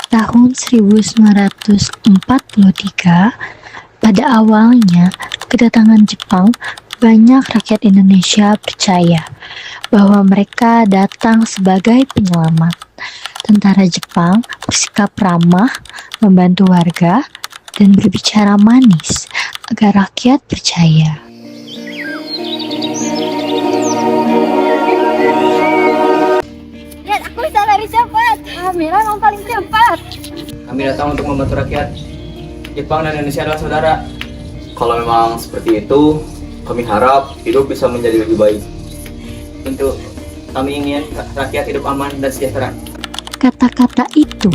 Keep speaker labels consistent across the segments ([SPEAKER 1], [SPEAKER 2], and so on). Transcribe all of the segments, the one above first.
[SPEAKER 1] Tahun 1943, pada awalnya kedatangan Jepang, banyak rakyat Indonesia percaya bahwa mereka datang sebagai penyelamat. Tentara Jepang bersikap ramah, membantu warga, dan berbicara manis agar rakyat percaya.
[SPEAKER 2] Lihat, aku bisa lari cepat. Mira yang paling cepat.
[SPEAKER 3] Kami datang untuk membantu rakyat. Jepang dan Indonesia adalah saudara. Kalau memang seperti itu, kami harap hidup bisa menjadi lebih baik. Tentu, kami ingin rakyat hidup aman dan sejahtera.
[SPEAKER 1] Kata-kata itu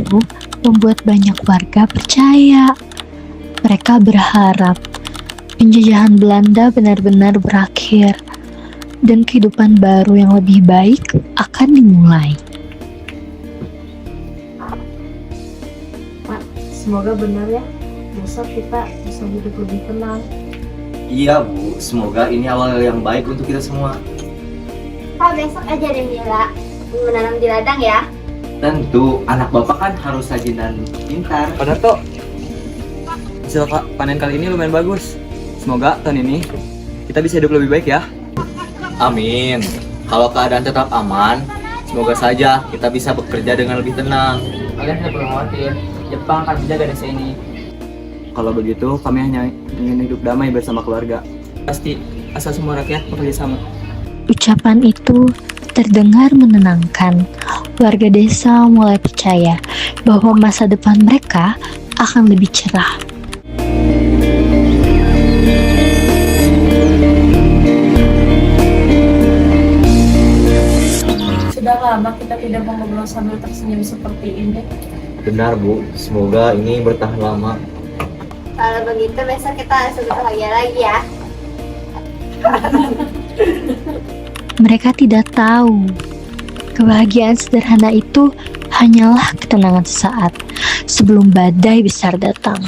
[SPEAKER 1] membuat banyak warga percaya. Mereka berharap penjajahan Belanda benar-benar berakhir dan kehidupan baru yang lebih baik akan dimulai.
[SPEAKER 4] Pak, semoga benar ya. Besok kita bisa hidup lebih tenang.
[SPEAKER 3] Iya Bu, semoga ini awal yang baik untuk kita semua.
[SPEAKER 2] Pak, besok ajarin Mira menanam di ladang ya.
[SPEAKER 3] Tentu, anak bapak kan harus rajin dan pintar. Benar toh. Hasil panen kali ini lumayan bagus. Semoga tahun ini kita bisa hidup lebih baik ya. Amin. Kalau keadaan tetap aman, semoga saja kita bisa bekerja dengan lebih tenang. Kalian tidak perlu khawatir, Jepang akan menjaga desa ini. Kalau begitu, kami hanya ingin hidup damai bersama keluarga. Pasti, asal semua rakyat bekerja sama.
[SPEAKER 1] Ucapan itu terdengar menenangkan. Warga desa mulai percaya bahwa masa depan mereka akan lebih cerah.
[SPEAKER 4] Sudah lama kita tidak mengobrol sambil tersenyum seperti ini.
[SPEAKER 3] Benar Bu, semoga ini bertahan lama.
[SPEAKER 2] Kalau begitu besok kita harus lebih bahagia lagi ya.
[SPEAKER 1] Mereka tidak tahu kebahagiaan sederhana itu hanyalah ketenangan sesaat sebelum badai besar datang.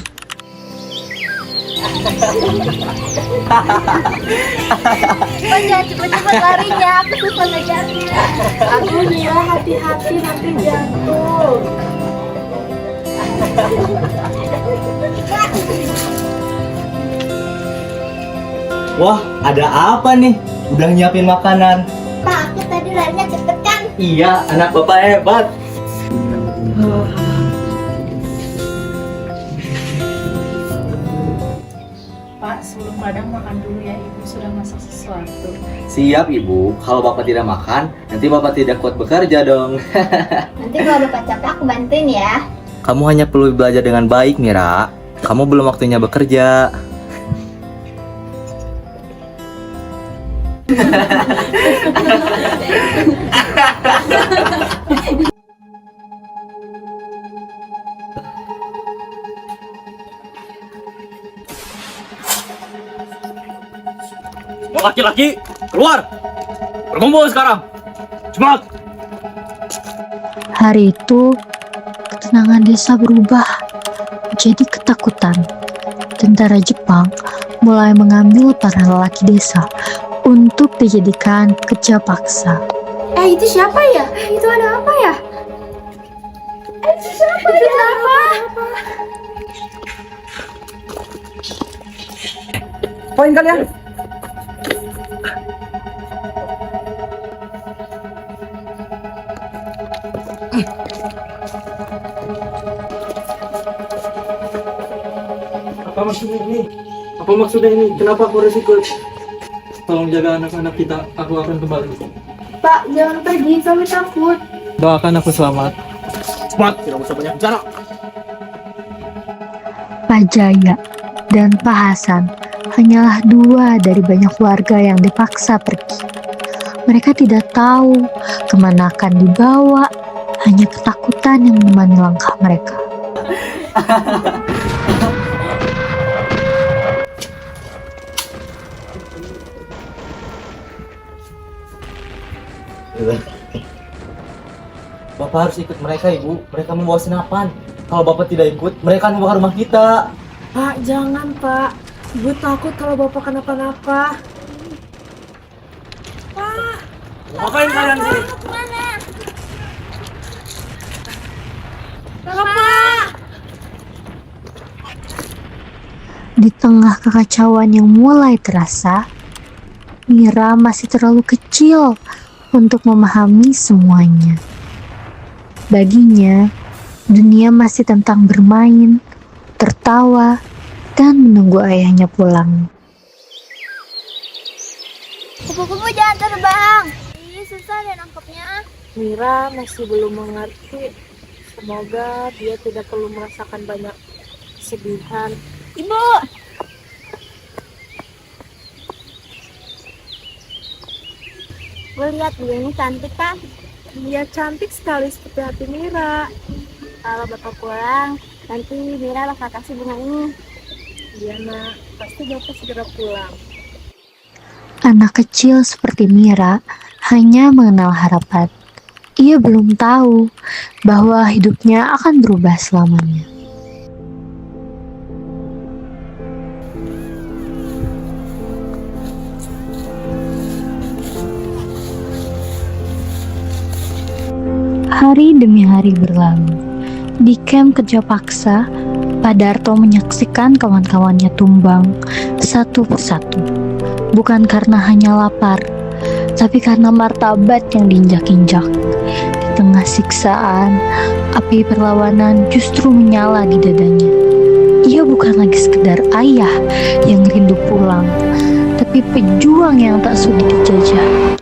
[SPEAKER 2] Pak, jangan cepet-cepet larinya, aku susah ngejarnya.
[SPEAKER 4] Aduh Mira, hati-hati nanti jatuh.
[SPEAKER 3] Wah, ada apa nih? Udah nyiapin makanan.
[SPEAKER 2] Pak, aku tadi larinya cepet kan?
[SPEAKER 3] Iya, anak bapak hebat.
[SPEAKER 4] Pak, sebelum kadang makan dulu ya, ibu sudah masak sesuatu.
[SPEAKER 3] Siap ibu, kalau bapak tidak makan, nanti bapak tidak kuat bekerja dong.
[SPEAKER 2] Nanti kalau bapak capek aku bantuin ya.
[SPEAKER 3] Kamu hanya perlu belajar dengan baik, Mira. Kamu belum waktunya bekerja.
[SPEAKER 5] Semua laki-laki, keluar! Berkumpul sekarang! Cepat!
[SPEAKER 1] Hari itu, ketenangan desa berubah menjadi ketakutan. Tentara Jepang mulai mengambil para lelaki desa untuk dijadikan kerja paksa.
[SPEAKER 2] Itu siapa ya? Itu ada apa ya? Itu siapa ya? Itu apa?
[SPEAKER 3] Poin kalian.
[SPEAKER 5] Apa maksudnya ini? Apa maksudnya ini? Kenapa aku harus ikut? Tolong jaga anak-anak kita, aku akan kembali.
[SPEAKER 2] Pak, jangan pergi, kami takut.
[SPEAKER 5] Doakan aku selamat. Cepat, tidak usah banyak bicara.
[SPEAKER 1] Pak Jaya dan Pak Hasan hanyalah dua dari banyak warga yang dipaksa pergi. Mereka tidak tahu kemana akan dibawa, hanya ketakutan yang menemani langkah mereka.
[SPEAKER 3] Bapak harus ikut mereka, Ibu. Mereka membawa senapan. Kalau Bapak tidak ikut, mereka akan membakar rumah kita.
[SPEAKER 4] Pak, jangan Pak. Ibu takut kalau Bapak kenapa-napa.
[SPEAKER 5] Ngapain kalian sini?
[SPEAKER 2] Bapak!
[SPEAKER 1] Di tengah kekacauan yang mulai terasa, Mira masih terlalu kecil untuk memahami semuanya. Baginya, dunia masih tentang bermain, tertawa, dan menunggu ayahnya pulang.
[SPEAKER 2] Kupu-kupu jangan terbang. Ih, susah deh nangkepnya.
[SPEAKER 4] Mira masih belum mengerti. Semoga dia tidak perlu merasakan banyak kesedihan.
[SPEAKER 2] Ibu, gue lihat dia ini cantik kan?
[SPEAKER 4] Dia cantik sekali seperti hati Mira.
[SPEAKER 2] Kalau bapak pulang, nanti Mira bakal kasih bunga ini.
[SPEAKER 4] Iya nak, pasti bapak segera pulang.
[SPEAKER 1] Anak kecil seperti Mira hanya mengenal harapan. Ia belum tahu bahwa hidupnya akan berubah selamanya. Hari demi hari berlalu. Di kamp kerja paksa, Pak Darto menyaksikan kawan-kawannya tumbang satu persatu. Bukan karena hanya lapar, tapi karena martabat yang diinjak-injak. Di tengah siksaan, api perlawanan justru menyala di dadanya. Ia bukan lagi sekedar ayah yang rindu pulang, tapi pejuang yang tak sudi dijajah.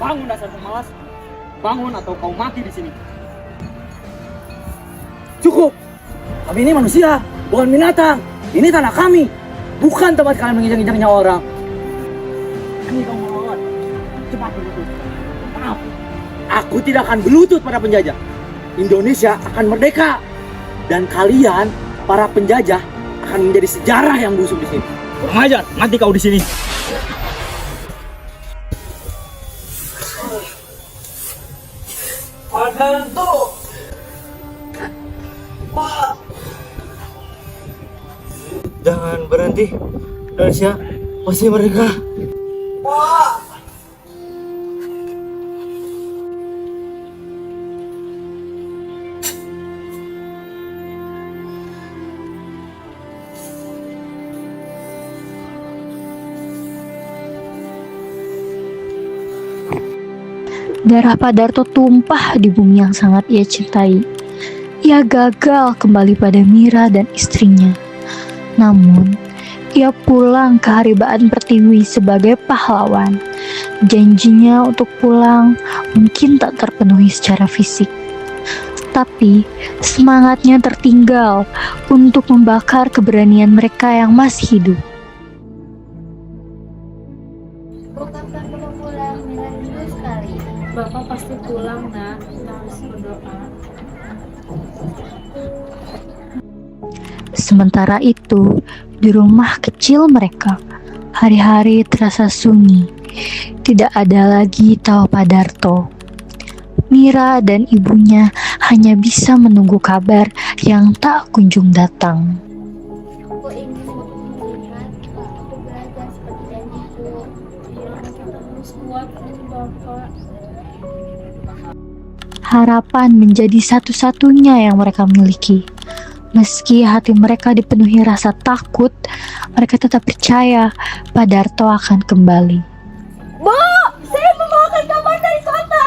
[SPEAKER 5] Bangun dasar pemalas. Bangun atau kau mati di sini. Cukup. Kami ini manusia, bukan binatang. Ini tanah kami, bukan tempat kalian menginjak-injaknya orang. Ini kau melawan. Cepat berlutut. Maaf. Aku tidak akan berlutut pada penjajah. Indonesia akan merdeka. Dan kalian, para penjajah, akan menjadi sejarah yang busuk di sini. Kurang ajar, mati kau di sini. Adanto, Pak, jangan berhenti. Indonesia masih merdeka. Pak.
[SPEAKER 1] Darah Pak Darto tumpah di bumi yang sangat ia cintai. Ia gagal kembali pada Mira dan istrinya. Namun, ia pulang ke Haribaan Pertiwi sebagai pahlawan. Janjinya untuk pulang mungkin tak terpenuhi secara fisik. Tapi, semangatnya tertinggal untuk membakar keberanian mereka yang masih hidup.
[SPEAKER 2] Kapan bapak pulang? Mira rindu sekali.
[SPEAKER 4] Bapak pasti pulang nak, kita harus berdoa.
[SPEAKER 1] Sementara itu, di rumah kecil mereka, hari-hari terasa sunyi. Tidak ada lagi tawa Pak Darto. Mira dan ibunya hanya bisa menunggu kabar yang tak kunjung datang.
[SPEAKER 2] Aku ingin melihat aku belajar seperti janjiku.
[SPEAKER 4] Iya, kita harus kuat demi bapak.
[SPEAKER 1] Harapan menjadi satu-satunya yang mereka miliki. Meski hati mereka dipenuhi rasa takut, mereka tetap percaya Pak Darto akan kembali.
[SPEAKER 2] Bu, saya membawakan kabar dari kota.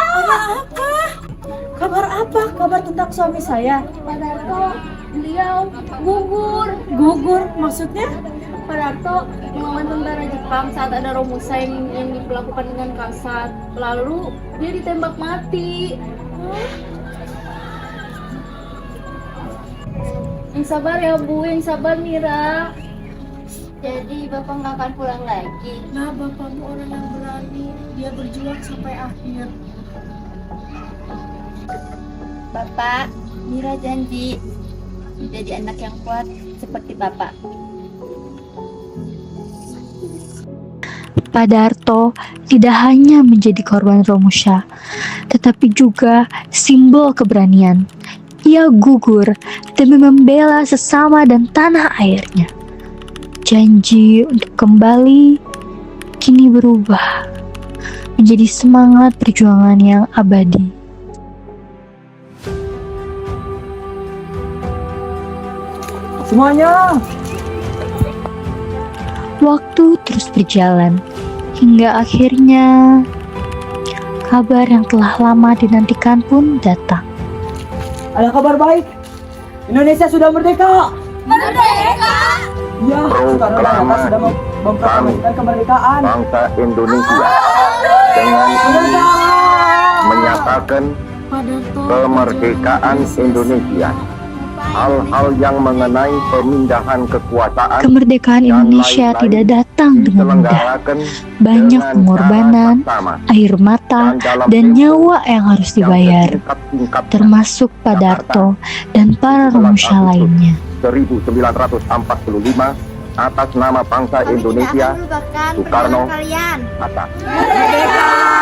[SPEAKER 4] Apa? Kabar apa? Kabar tentang suami saya?
[SPEAKER 2] Pak Darto, beliau gugur.
[SPEAKER 4] Gugur maksudnya?
[SPEAKER 2] Pak Darto melawan tentara Jepang saat ada Romusa yang diperlakukan dengan kasar. Lalu dia ditembak mati. Yang sabar ya Bu, yang sabar Mira. Jadi Bapak nggak akan pulang lagi?
[SPEAKER 4] Nah, bapakmu orang yang berani. Dia berjuang sampai akhir.
[SPEAKER 2] Bapak, Mira janji menjadi anak yang kuat seperti Bapak.
[SPEAKER 1] Pak Darto tidak hanya menjadi korban Romusha, tetapi juga simbol keberanian. Ia gugur demi membela sesama dan tanah airnya. Janji untuk kembali kini berubah menjadi semangat perjuangan yang abadi.
[SPEAKER 5] semuanya.
[SPEAKER 1] Waktu terus berjalan hingga akhirnya kabar yang telah lama dinantikan pun datang.
[SPEAKER 5] Ada kabar baik. Indonesia sudah merdeka.
[SPEAKER 2] Merdeka!
[SPEAKER 5] Ya, Soekarno dan Hatta sudah memproklamasikan kemerdekaan.
[SPEAKER 6] Bangsa Indonesia dengan ini menyatakan kemerdekaan Indonesia. Hal-hal yang mengenai pemindahan kekuasaan
[SPEAKER 1] Kemerdekaan Indonesia tidak datang dengan mudah.
[SPEAKER 6] diselenggarakan
[SPEAKER 1] Banyak
[SPEAKER 6] dengan cara
[SPEAKER 1] pengorbanan,
[SPEAKER 6] bersama
[SPEAKER 1] air mata,
[SPEAKER 6] dalam
[SPEAKER 1] dan
[SPEAKER 6] tempo
[SPEAKER 1] nyawa yang harus
[SPEAKER 6] yang
[SPEAKER 1] dibayar,
[SPEAKER 6] setingkat-tingkatnya.
[SPEAKER 1] termasuk Pak Darto dan para rumusya lainnya.
[SPEAKER 6] 1945 atas nama bangsa Indonesia, Soekarno, Hatta.
[SPEAKER 2] Merdeka!